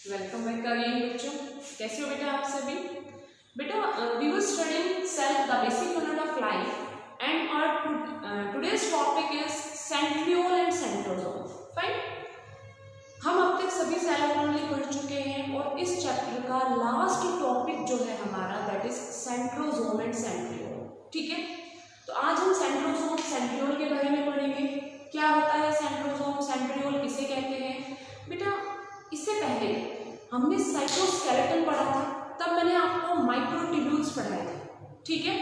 Welcome back again बच्चों। कैसे हो बेटा आप सभी? बेटा we were studying cell the basic unit of life and our today's topic is centriole and centrosome. Fine. हम अब तक सभी सेल असेंबली पढ़ चुके हैं और इस चैप्टर का लास्ट टॉपिक जो है हमारा that is centrosome and centriole. ठीक है, तो आज हम सेंट्रोसोम सेंट्रियोल के बारे में पढ़ेंगे। क्या होता है सेंट्रोसोम, सेंट्रियोल किसे कहते हैं? बेटा इससे पहले हमने साइटोस्केलेटन पढ़ा था, तब मैंने आपको माइक्रोट्यूब्यूल्स पढ़ाए थे। ठीक है,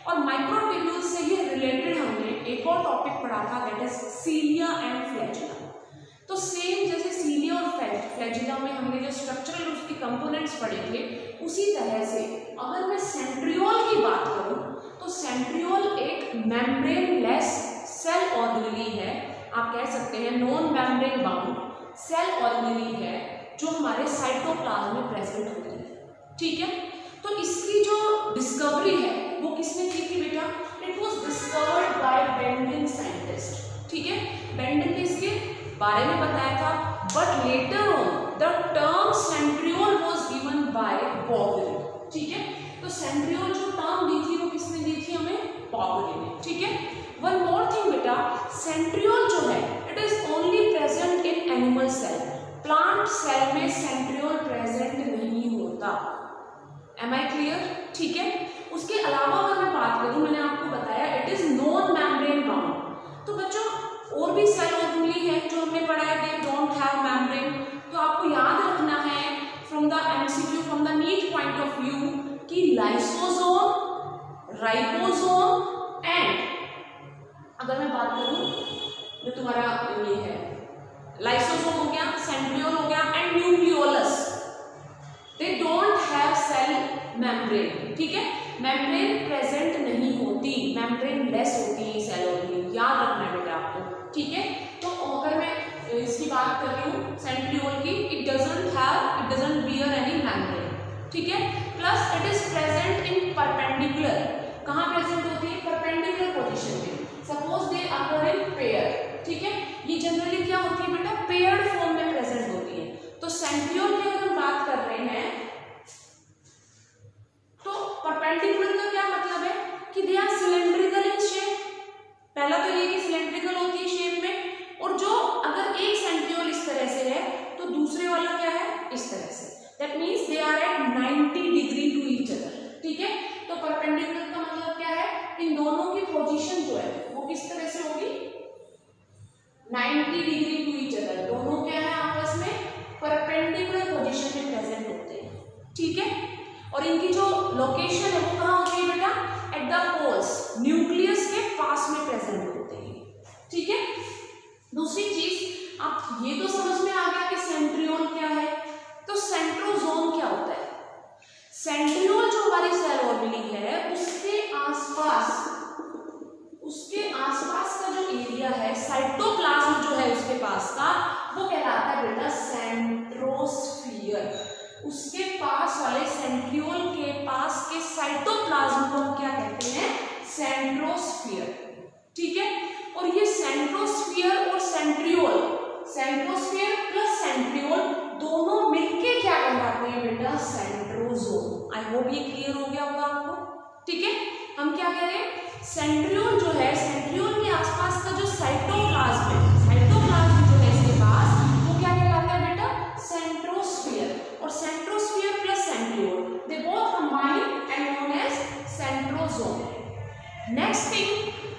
और माइक्रोट्यूब्यूल्स से ही रिलेटेड हमने एक और टॉपिक पढ़ा था that is cilia and flagella. तो सेम जैसे सीलिया और फ्लैजिला में हमने जो स्ट्रक्चरल उसके कंपोनेंट्स पढ़े थे, उसी तरह से अगर मैं सेंट्रियोल की बात करूं तो सेंट्रियोल एक मेम्ब्रेन लेस सेल ऑर्गेनेली है। आप कह सकते हैं non membrane bound cell organelle है जो हमारे साइटोप्लाज्म में प्रेजेंट होती है। ठीक है, तो इसकी जो डिस्कवरी है वो किसने की थी बेटा? It was discovered by Beneden scientist. ठीक है, बेंडिंग ने इसके बारे में बताया था, but later on the term centriole was given by Boveri. ठीक है, तो सेंट्रियोल जो टर्म दी थी वो किसने दी थी हमें? पॉवरी ने। ठीक है, वन मोर थिंग बेटा, सेंट्रियोल जो है it is only present in animal cell. Plant cell में सेंट्रियोल प्रेजेंट नहीं होता। Am I clear? ठीक है, उसके अलावा अगर मैं बात करूं, मैंने आपको बताया it is non membrane bound. तो बच्चों और भी सेल ऑर्गेनेली है जो हमने पढ़ाया दे डोंट हैव मेम्ब्रेन। तो आपको याद रखना है from the MCQ, from the NEET point of view कि लाइसोसोम, राइबोसोम एंड अगर मैं बात करूं जो तुम्हारा ये है लाइसोसोम हो गया, सेंट्रियोल हो गया and nucleolus, they don't have cell membrane. ठीक है, मेम्ब्रेन प्रेजेंट नहीं होती, मेम्ब्रेन लेस होती है सेल ऑर्गेनेली। याद रखना है बेटा आपको। ठीक है, तो अगर मैं इसकी बात कर रही हूँ सेंट्रियोल की, it doesn't bear any membrane. ठीक है, plus it is present in perpendicular. कहाँ प्रेजेंट होती है? परपेंडिकुलर पोजीशन में। Suppose they occur in pair. ठीक है, ये जनरली क्या होती है बेटा? पेयर्ड फॉर्म में प्रेजेंट होती है। तो सेंट्रियोल की अगर हम बात कर रहे हैं तो परपेंडिकुलर का क्या मतलब है कि they are cylindrical in shape. पहला तो ये कि सिलेंड्रिकल होती है शेप में, और जो अगर एक सेंट्रियोल इस तरह से है तो दूसरे वाला क्या है? इस तरह से। That means they are at 90 degree to each other. ठीक है, तो परपेंडिकुलर का मतलब क्या है? इन दोनों की पोजीशन जो है वो किस तरह से होगी? 90 डिग्री टू ईच अदर। दोनों क्या है? आपस में परपेंडिकुलर पोजीशन में प्रेजेंट होते हैं। ठीक है, और इनकी जो लोकेशन है वो कहाँ होती है बेटा? एट द पोल्स, न्यूक्लियस के पास में प्रेजेंट होते हैं। ठीक है, दूसरी चीज आप ये तो समझ में आ गया कि सेंट्रियोल क्या है। तो सेंट्रोसोम क्या होता है? सेंट्रियोल जो हमारी सेल ऑर्गेनेली है उसके आसपास का जो एरिया है, साइटोप्लाज्म जो है उसके पास का, वो कहलाता है बेटा सेंट्रोस्फियर। उसके पास वाले सेंट्रियोल के पास के साइटोप्लाज्म को हम क्या कहते हैं? सेंट्रोस्फियर। ठीक है, और ये सेंट्रोस्फियर और सेंट्रियोल, सेंट्रोस्फियर प्लस सेंट्रियोल दोनों मिलके क्या कहलाते हैं बेटा? सेंट्रोसोम। आई होप ये क्लियर हो गया होगा आपको। ठीक है, हम क्या कह रहे हैं? सेंट्रियोल जो है, सेंट्रियोल के आसपास का जो साइटोप्लाज्म है, साइटोप्लाज्म जो है इसके पास, वो क्या कहलाता है बेटा? सेंट्रोस्फियर। और centrosphere plus centriole they both combine and known as centrosome. Next thing,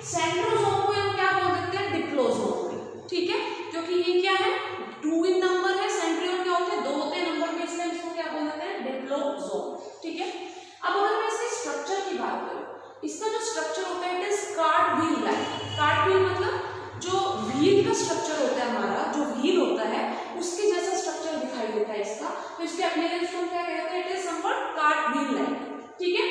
centrosome को हम क्या बोल देते हैं? डिप्लोसोम। ठीक है, क्योंकि ये क्या है? 2 इन नंबर है। सेंट्रियोल क्या होते हैं? 2 होते हैं नंबर में, इसलिए इसको क्या बोल देते हैं? डिप्लोसोम। ठीक है, अब अगर मैं इसके स्ट्रक्चर की बात करूं, इसका जो स्ट्रक्चर होता है it is called wheel like. Card wheel मतलब जो व्हील का स्ट्रक्चर होता है हमारा, जो व्हील होता है उसके जैसा स्ट्रक्चर दिखाई देता है इसका। तो इसके एप्लीकेशन को क्या कहते हैं? It is somewhat card wheel like. ठीक है,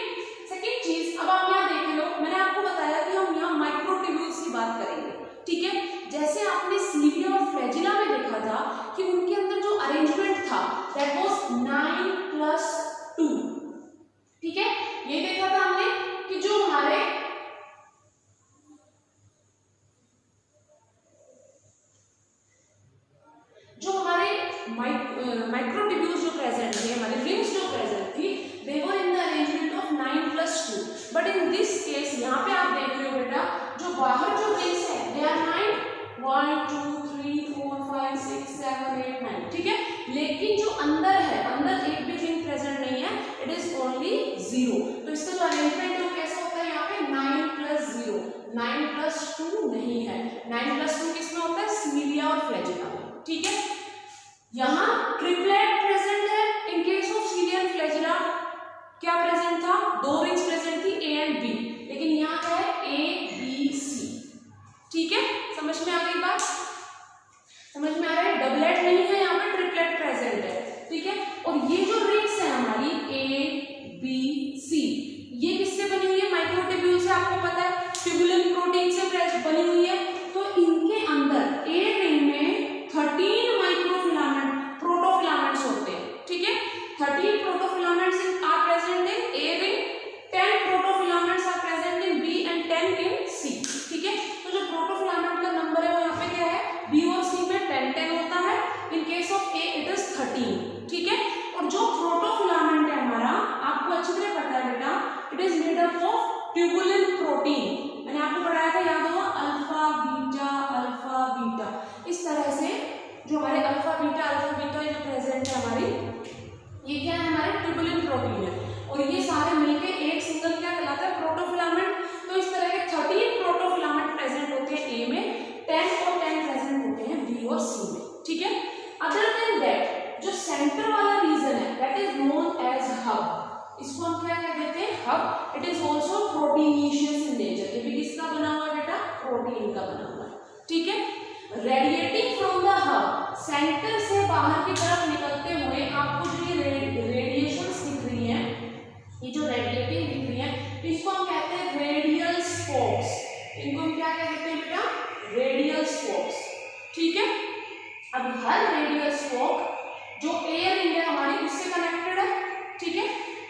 सेकंड चीज, अब आप यहाँ देख लो, मैंने आपको बताया कि हम यहाँ माइक्रोट्यूब्यूल्स की बात करेंगे। ठीक है, जैसे आपने सीलिया और फ्लैजिला में देखा था कि उनके अंदर जो अरेंजमेंट था दैट वाज 9+2। ठीक है, ये देखा था हमने कि जो हमारे माइक्रोट्यूब्यूल्स जो दिस केस यहाँ पे आप देख रहे हो बेटा, जो बाहर जो रिंग्स है दे आर 9, 1 2 3 4 5 6 7 8 9, ठीक है। लेकिन जो अंदर है, अंदर एक भी रिंग प्रेजेंट नहीं है, इट इज ओनली 0। तो इसका जो अरेंजमेंट है वो कैसा होता है, यहाँ पे 9 + 0, 9 + 2 नहीं है, 9 + 2 किसमें होता है, सीलिया और फ्लैजिला में, ठीक है। यहाँ ट्रिपलेट प्रेजेंट है। In case of cilia and flagella क्या प्रेजेंट था, 2 रिंग्स प्रेजेंट थी A एंड B, लेकिन यहाँ क्या है A B C, ठीक है। समझ में आ गई बात, समझ में आ रहा है, डबलेट नहीं है, यहाँ पे ट्रिपलेट प्रेजेंट है, ठीक है। और ये जो रिंग्स है हमारी A B C, ये किससे बनी हुई है, माइक्रोट्यूब्यूल से, आपको पता है ट्यूबुलिन प्रोटीन से बनी हुई है। तो इनके अंदर A रिंग में 13 माइक्रोफिलामेंट प्रोटोफिलामेंट्स होते हैं, ठीक है। 13 protofilaments are present in A ring, 10 protofilaments are present in B and 10 in C, ठीक है। तो जो प्रोटोफिलामेंट का नंबर है वो यहाँ पे क्या है, B और C में 10 होता है, in case of A it is 13, ठीक है। और जो प्रोटोफिलामेंट है हमारा, आपको अच्छी तरह पता है बेटा, it is made up of tubulin protein, मैंने आपको पढ़ाया था, याद होगा, अल्फा बीटा, इस तरह से जो हमारे अल्फा बीटा ये जो प्रेजेंट है हमारी, ये क्या है, हमारे ट्यूबुलिन प्रोटीन है, और ये सारे मिलके एक सिंगल क्या कहलाता है, प्रोटोफिलामेंट। तो इस तरह के 13 प्रोटोफिलामेंट प्रेजेंट होते हैं A में, 10 और 10 प्रेजेंट होते हैं B और C में, ठीक है। अदर देन दैट, जो सेंटर वाला रीजन है that is known as hub, इसको हम क्या कह देते हैं, hub. It is also proteinaceous in nature, ये भी किसका बना हुआ है बेटा, प्रोटीन का बना हुआ है, ठीक है। Radiating from the hub, centre से बाहर की तरफ निकलते हुए आपको जो ये रेडिएशंस दिख रही है, ये जो रेडिएटिंग दिख रही है, इसको हम कहते हैं रेडियल स्पोक्स, इनको हम क्या कह देते हैं बेटा, रेडियल स्पोक्स, ठीक है। अब हर रेडियल स्पोक जो A रिंग है हमारी उससे कनेक्टेड है, ठीक है।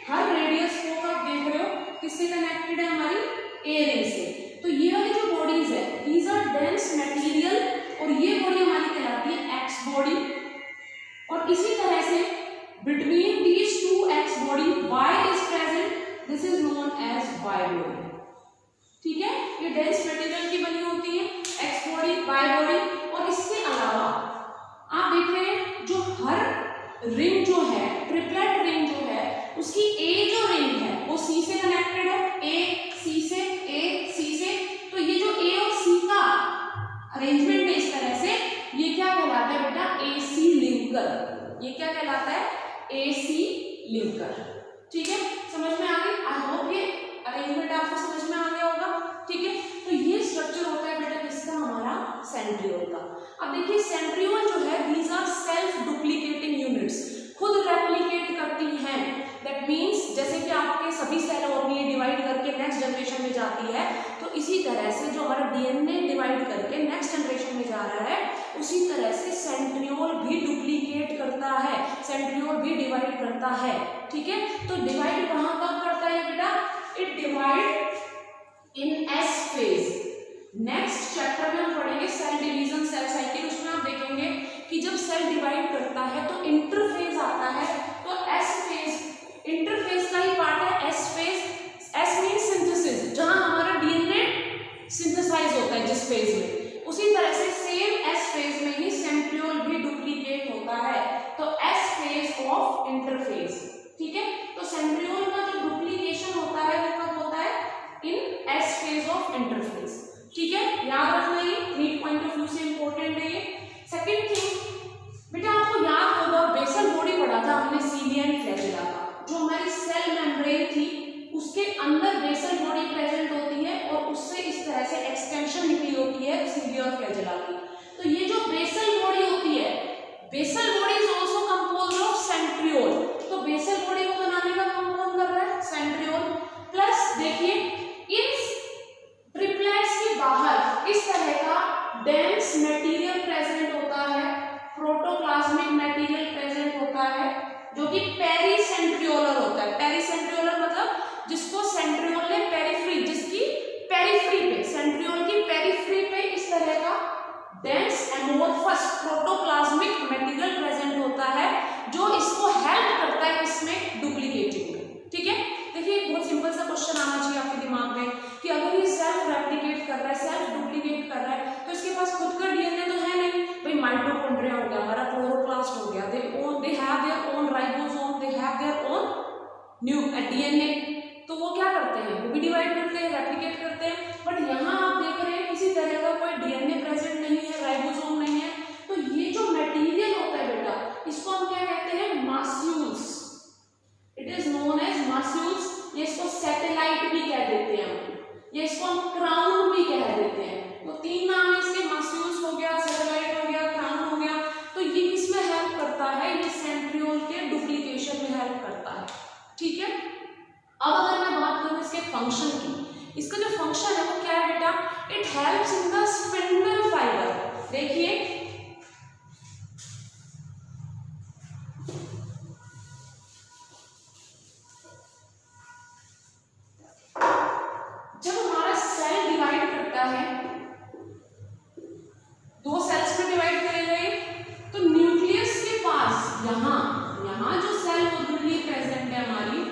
हर रेडियल स्पोक आप देख रहे हो किससे कनेक्टेड है, हमारी A रिंग से। तो ये वाली जो बॉडीज है, दीज आर डेंस मटेरियल, और ये बॉडी हमारी कहलाती है एक्स बॉडी। और इसी तरह से between these two x body Y is present, this is known as Y body, ठीक है। ये डेंस मटेरियल की बनी होती है एक्स बॉडी, Y बॉडी। और इसके अलावा आप देख रहे हैं जो हर रिंग जो है, ट्रिपलेट रिंग जो है, उसकी A जो रिंग है वो C से कनेक्टेड है, A C से। तो ये जो A और C का अरेंजमेंट है इस तरह से, ये क्या कहलाता है बेटा, AC लिंकर, ये क्या कहलाता है, AC लिंकर, ठीक है। समझ में आ गई, आई होप ये अरेंजमेंट आपको समझ में आ गया होगा, ठीक है। तो ये स्ट्रक्चर होता है बेटा किसका, हमारा सेंट्रियोल का। अब देखिए सेंट्रियोल जो है, these are self duplicating units, खुद रेप्लिकेट करती हैं। दैट मीन्स जैसे कि आपके सभी सेल ऑर्गेन डिवाइड करके नेक्स्ट जनरेशन में जाती है, तो इसी तरह से जो हमारा डीएनए डिवाइड करके नेक्स्ट जनरेशन में जा रहा है, उसी तरह से सेंट्रियोल भी डुप्लीकेट करता है, सेंट्रियोल भी डिवाइड करता है, ठीक है। तो डिवाइड कहाँ कब करता है बेटा, it divide in S phase. Next chapter में हम पढ़ेंगे सेल डिवीजन, सेल साइकिल, उसमें आप देखेंगे कि जब सेल डिवाइड करता है तो इंटरफेज आता है, तो एस फेज इंटरफेज का ही पार्ट है S phase. S mean synthesis, जहां हमारा डीएनए सिंथेसाइज होता है जिस फेज में, उसी तरह से सेम एस फेज में ही सेंट्रियोल भी डुप्लीकेट होता है, तो एस फेज ऑफ इंटरफेज, ठीक है। तो सेंट्रियोल का जो डुप्लीकेशन होता है वो कब होता है, इन एस फेज ऑफ इंटरफेज, ठीक है। याद रखना, ये नीट पॉइंट ऑफ व्यू से इंपॉर्टेंट है ये। सेकंड थिंग बेटा, आपको याद होगा बेसल बॉडी पढ़ा था हमने सीलिया एंड फ्लैजिला का, जो हमारी सेल मेम्ब्रेन थी उसके अंदर बेसल बॉडी प्रेजेंट होती है, और उससे इस तरह से एक्सटेंशन निकली होती है सीलिया और फ्लैजिला की। तो ये जो बेसल बॉडी होती है, basal body is also composed of centriole, तो बेसल बॉडी को बनाने का काम कौन कर रहा है, सेंट्रियोल। प्लस देखिए इन ट्रिपलेट्स के बाहर इस तरह का डेंस मटेरियल प्रेजेंट होता है, माइटोकॉन्ड्रिया हो गया, हमारा क्लोरोप्लास्ट हो गया, they have their own ribosome, they have their own new DNA. तो वो क्या करते हैं, वो भी डिवाइड करते हैं, रेप्लिकेट करते हैं। बट यहाँ आप देख रहे हैं किसी तरह का कोई डीएनए प्रेजेंट नहीं है, राइबोसोम नहीं है। तो ये जो मटेरियल होता है बेटा, इसको हम क्या कहते हैं, massulae. It is known as massulae. ये इसको सैटेलाइट भी कह देते हैं हम, ये इसको हम क्राउन भी कह देते हैं। तो तीन नाम है इसके, मास्यूल्स हो गया, सैटेलाइट हो गया, क्राउन हो गया। तो ये किसमें हेल्प करता है, ये सेंट्रियोल के डुप्लीकेशन में हेल्प करता है। ठीक है, अब अगर मैं बात करूं इसके फंक्शन की, इसका जो फंक्शन है वो क्या है बेटा, it helps in the spindle fibre. देखिए जब हमारा सेल डिवाइड करता है, दो सेल्स में डिवाइड करे गए, तो न्यूक्लियस के पास यहाँ जो सेल मॉड्यूली प्रेजेंट है हमारी,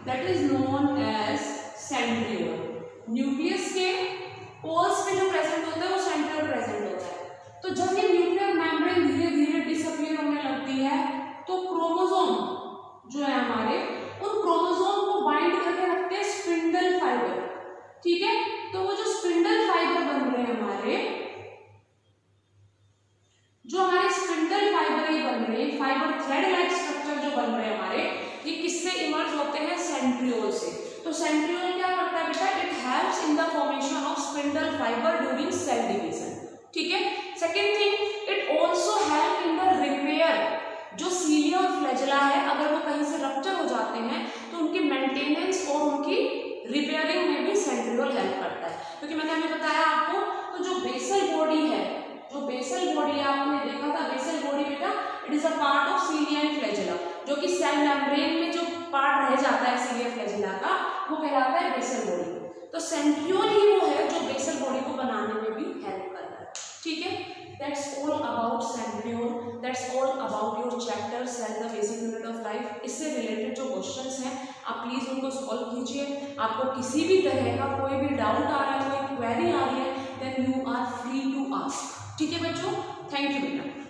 that is known as centriole. Nucleus के पोल्स पे जो प्रेजेंट होता है वो सेंट्रियोल प्रेजेंट होता है। तो जब ये न्यूक्लियर मेम्ब्रेन धीरे धीरे डिसअपीयर होने लगती है, तो क्रोमोसोम जो है हमारे, उन क्रोमोसोम को बाइंड करके रखते हैं स्पिंडल फाइबर। ठीक है, तो वो जो स्पिंडल फाइबर बन रहे हैं हमारे, जो हमारे स्पिंडल फाइबर ये बन रहे हैं, फाइबर थ्रेड लाइक स्ट्रक्चर जो बन रहे हैं हमारे, ये किससे इमर्ज होते हैं, सेंट्रियोल से। तो सेंट्रियोल क्या करता है बेटा, it helps in the formation of spindle fibre during cell division. ठीक है, second thing, it also help in the repair. जो सीलिया और फ्लैजेला है, अगर वो कहीं से रप्चर हो जाते हैं तो उनकी मेंटेनेंस और उनकी रिपेयरिंग में भी सेंट्रियोल हेल्प करता है। क्योंकि मैंने अभी बताया आपको, तो जो बेसल बॉडी है, जो बेसल बॉडी आपने देखा था, बेसल बॉडी बेटा it is a part of cilia and flagella, जो कि सेल मेम्ब्रेन में जो पार्ट रह जाता है सीलिया फ्लैजेला का, वो कहलाता है बेसल बॉडी। तो सेंट्रियोल ही वो है जो बेसल बॉडी को बनाने में भी हेल्प करता है। ठीक है, that's all about centriole, that's all about your chapter cell the basic unit of life. इससे रिलेटेड जो क्वेश्चंस हैं आप प्लीज उनको सॉल्व कीजिए। आपको किसी भी तरह का कोई भी डाउट आ रहा है, कोई क्वेरी आ रही है, then you are free to ask. ठीक है बच्चों, थैंक यू बेटा।